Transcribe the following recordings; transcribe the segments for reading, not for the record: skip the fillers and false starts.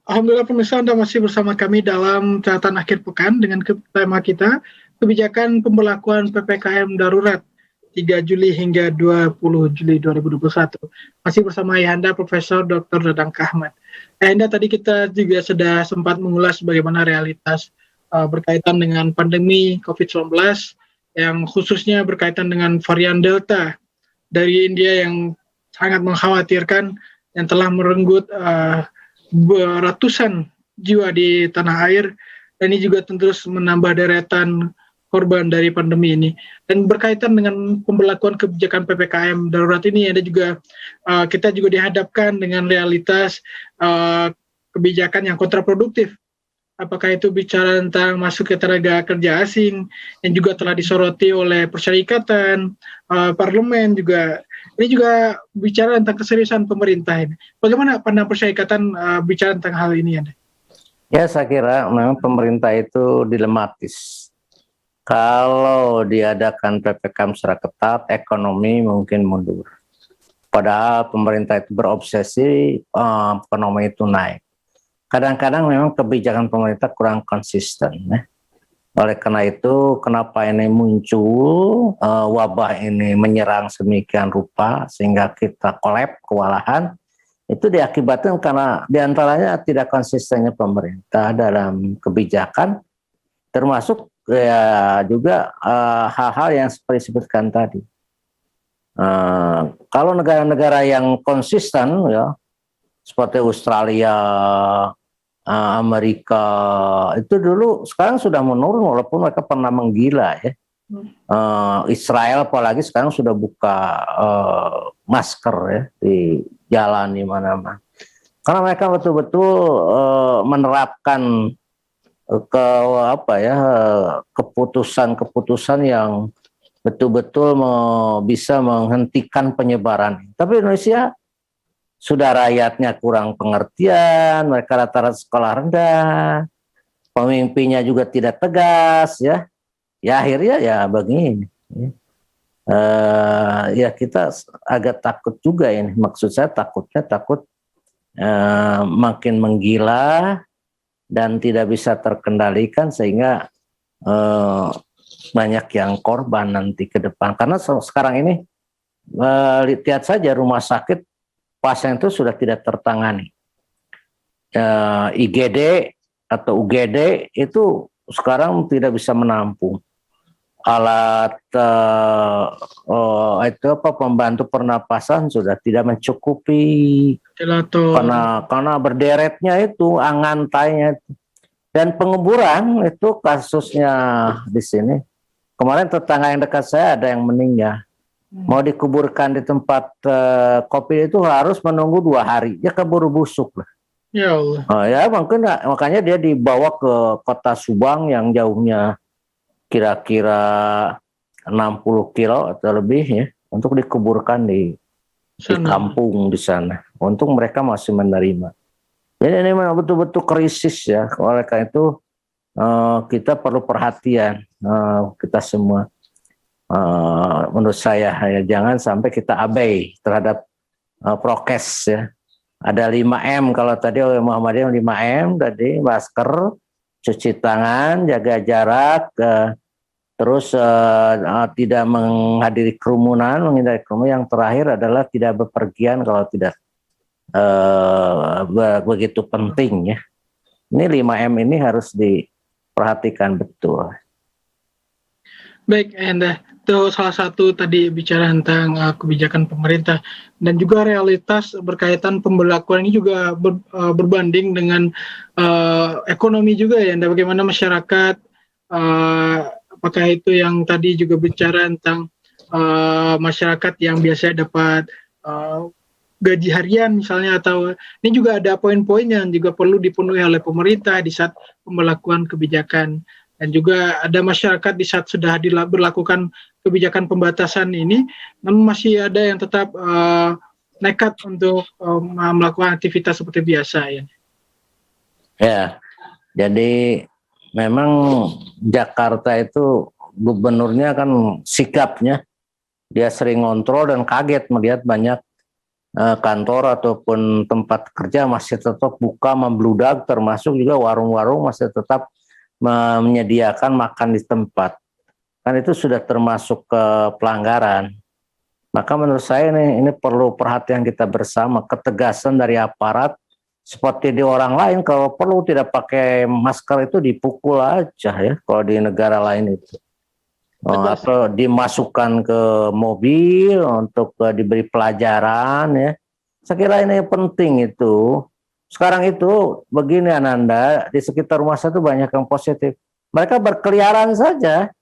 Alhamdulillah pemirsa, Anda masih bersama kami dalam catatan akhir pekan dengan tema kita kebijakan pemberlakuan PPKM darurat 3 Juli hingga 20 Juli 2021. Masih bersama Ayahanda Profesor Dr. Dadang Kahmat. Ayahanda, tadi kita juga sudah sempat mengulas bagaimana realitas berkaitan dengan pandemi COVID-19 yang khususnya berkaitan dengan varian Delta dari India yang sangat mengkhawatirkan yang telah merenggut ratusan jiwa di tanah air, dan ini juga terus menambah deretan korban dari pandemi ini. Dan berkaitan dengan pemberlakuan kebijakan PPKM darurat ini, ada juga kita juga dihadapkan dengan realitas kebijakan yang kontraproduktif. Apakah itu bicara tentang masuk ke tenaga kerja asing yang juga telah disoroti oleh persyarikatan, parlemen juga. Ini juga bicara tentang keseriusan pemerintah ini. Bagaimana pandangan persyarikatan bicara tentang hal ini, Anda? Ya, saya kira memang pemerintah itu dilematis. Kalau diadakan PPKM secara ketat, ekonomi mungkin mundur. Padahal pemerintah itu berobsesi ekonomi itu naik. Kadang-kadang memang kebijakan pemerintah kurang konsisten. Ya. Oleh karena itu, kenapa ini muncul, wabah ini menyerang sedemikian rupa sehingga kita kewalahan, itu diakibatkan karena diantaranya tidak konsistennya pemerintah dalam kebijakan, termasuk ya juga hal-hal yang seperti disebutkan tadi. Kalau negara-negara yang konsisten, ya, seperti Australia, Amerika, itu dulu sekarang sudah menurun walaupun mereka pernah menggila ya. Israel apalagi sekarang sudah buka masker ya di jalan di mana-mana. Karena mereka betul-betul menerapkan keputusan-keputusan yang betul-betul bisa menghentikan penyebaran. Tapi Indonesia sudah rakyatnya kurang pengertian, mereka rata-rata sekolah rendah, pemimpinnya juga tidak tegas, ya. Ya akhirnya ya begini. Ya kita agak takut juga ini. Maksud saya takut makin menggila dan tidak bisa terkendalikan sehingga banyak yang korban nanti ke depan. Karena sekarang ini lihat saja rumah sakit pasien itu sudah tidak tertangani. IGD atau UGD itu sekarang tidak bisa menampung. Alat pembantu pernapasan sudah tidak mencukupi karena berderetnya itu angantainya itu. Dan penguburan itu kasusnya di sini. Kemarin tetangga yang dekat saya ada yang meninggal. Mau dikuburkan di tempat kopi itu harus menunggu 2 hari. Ya keburu busuk lah. Ya Allah. Ya makanya dia dibawa ke kota Subang yang jauhnya kira-kira 60 kilo atau lebih ya, untuk dikuburkan di kampung di sana. Untung mereka masih menerima. Jadi ini memang betul-betul krisis ya. Oleh karena itu kita perlu perhatian kita semua. Menurut saya ya, jangan sampai kita abai terhadap prokes ya. Ada 5M kalau tadi oleh Muhammadiyah 5M tadi, masker, cuci tangan, jaga jarak, terus tidak menghadiri kerumunan, menghindari kerumunan. Yang terakhir adalah tidak bepergian kalau tidak begitu penting ya. Ini 5M ini harus diperhatikan betul. Baik, Anda. Itu salah satu tadi bicara tentang kebijakan pemerintah dan juga realitas berkaitan pemberlakuan ini juga berbanding dengan ekonomi juga ya. Anda, bagaimana masyarakat, apakah itu yang tadi juga bicara tentang masyarakat yang biasanya dapat gaji harian misalnya, atau ini juga ada poin-poin yang juga perlu dipenuhi oleh pemerintah di saat pemberlakuan kebijakan. Dan juga ada masyarakat di saat sudah diberlakukan kebijakan pembatasan ini, namun masih ada yang tetap nekat untuk melakukan aktivitas seperti biasa ya. Ya, jadi memang Jakarta itu gubernurnya kan sikapnya, dia sering ngontrol dan kaget melihat banyak kantor ataupun tempat kerja masih tetap buka membludak, termasuk juga warung-warung masih tetap menyediakan makan di tempat. Kan itu sudah termasuk ke pelanggaran. Maka menurut saya ini perlu perhatian kita bersama, ketegasan dari aparat, seperti di orang lain kalau perlu tidak pakai masker itu dipukul aja ya kalau di negara lain itu. Atau dimasukkan ke mobil untuk diberi pelajaran ya. Saya kira ini penting itu. Sekarang itu begini Ananda, di sekitar rumah saya itu banyak yang positif. Mereka berkeliaran saja.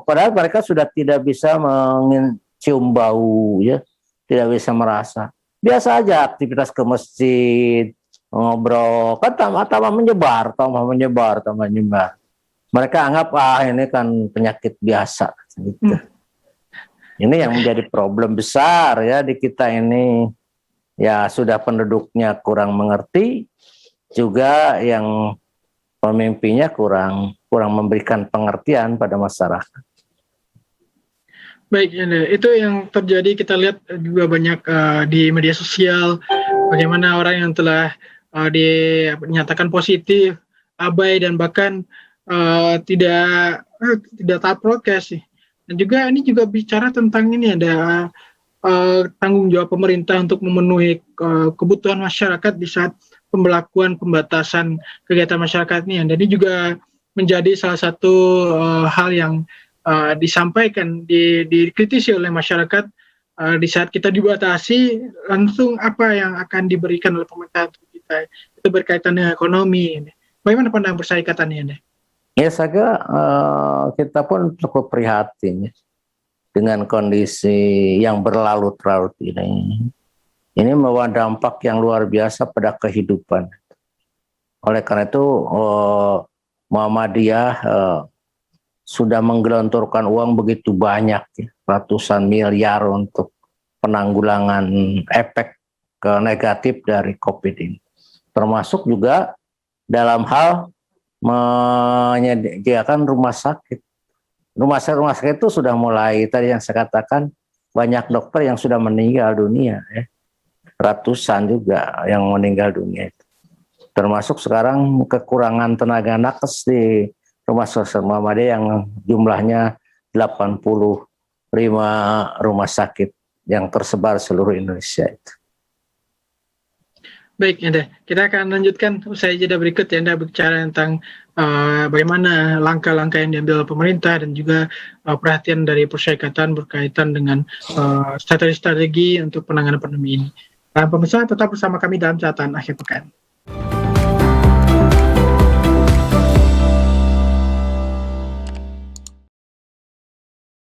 Padahal mereka sudah tidak bisa mencium bau ya, tidak bisa merasa. Biasa aja aktivitas ke masjid, ngobrol, kan tambah menyebar. Mereka anggap ini kan penyakit biasa gitu. Ini yang menjadi problem besar ya di kita ini. Ya sudah penduduknya kurang mengerti, juga yang pemimpinnya kurang memberikan pengertian pada masyarakat. Baik, itu yang terjadi kita lihat juga banyak di media sosial, bagaimana orang yang telah dinyatakan positif, abai dan bahkan tidak taat prokes sih. Dan juga ini juga bicara tentang ini ada tanggung jawab pemerintah untuk memenuhi kebutuhan masyarakat di saat pembatasan kegiatan masyarakat ini. Dan ini juga menjadi salah satu hal yang disampaikan, dikritisi oleh masyarakat di saat kita dibatasi, langsung apa yang akan diberikan oleh pemerintah untuk kita itu berkaitan dengan ekonomi. Bagaimana pandangan persyarikatannya? Ya saya kira kita pun cukup prihatin ya, dengan kondisi yang berlarut-larut ini. Ini membawa dampak yang luar biasa pada kehidupan. Oleh karena itu Muhammadiyah sudah menggelontorkan uang begitu banyak, ya, ratusan miliar untuk penanggulangan efek negatif dari COVID ini. Termasuk juga dalam hal menyediakan rumah sakit. Rumah sakit itu sudah mulai, tadi yang saya katakan, banyak dokter yang sudah meninggal dunia, ya. Ratusan juga yang meninggal dunia itu. Termasuk sekarang kekurangan tenaga nakes di Rumah Sakit Muhammadiyah yang jumlahnya 85 rumah sakit yang tersebar seluruh Indonesia itu. Baik, Anda. Kita akan lanjutkan usai jeda berikut ya, Anda bicara tentang bagaimana langkah-langkah yang diambil pemerintah dan juga perhatian dari persyarikatan berkaitan dengan strategi-strategi untuk penanganan pandemi ini. Pemirsa tetap bersama kami dalam catatan akhir pekan.